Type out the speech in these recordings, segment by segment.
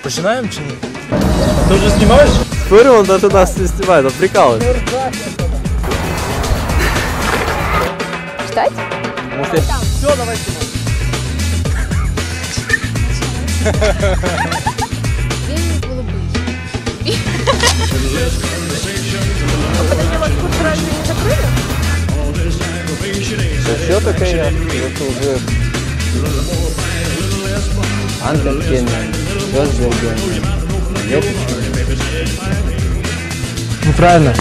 Починаем чи ні? Ты уже снимаешь? Смотри, он даже нас не снимает, он прикалывается. Читать? Все, давай снимай. Він голубий. Все такая, это уже Андеркенмен, Росберген. Неправильно.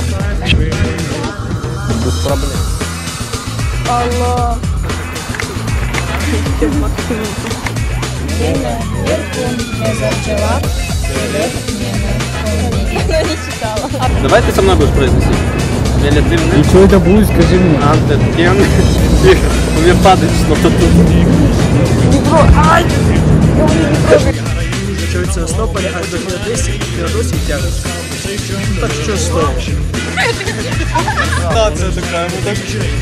Без проблем. Алло. Не зачала. Я не читала. Давай ты со мной будешь произносить. И что это будет, скажи мне. Андеркен. У меня падает что-то тут. Чується Основполя, аж до Феодосії тягнуть. Так що стоїть? Да, це така, ми так...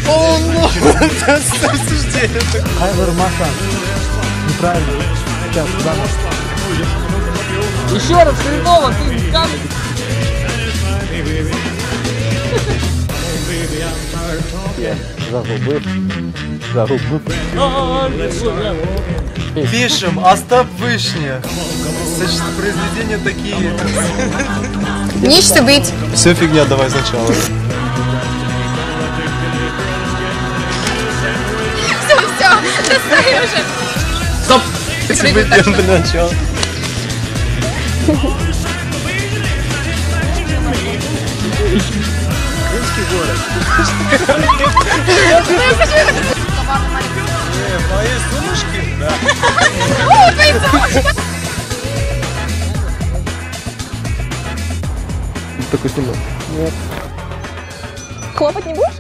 О, ну! Це обсуждение. Хайвер Маха. Неправильно. Сейчас, заново. Еще раз, хреново, ты камень. Загубив. Пишем, Остап Вышня. Произведения такие. Нечто быть. Все фигня, давай сначала. Все, достай уже. Стоп! Если мы идем для начала. Крымский город. Мои сумочки? Да. Такой снимок. Хлопать не будешь?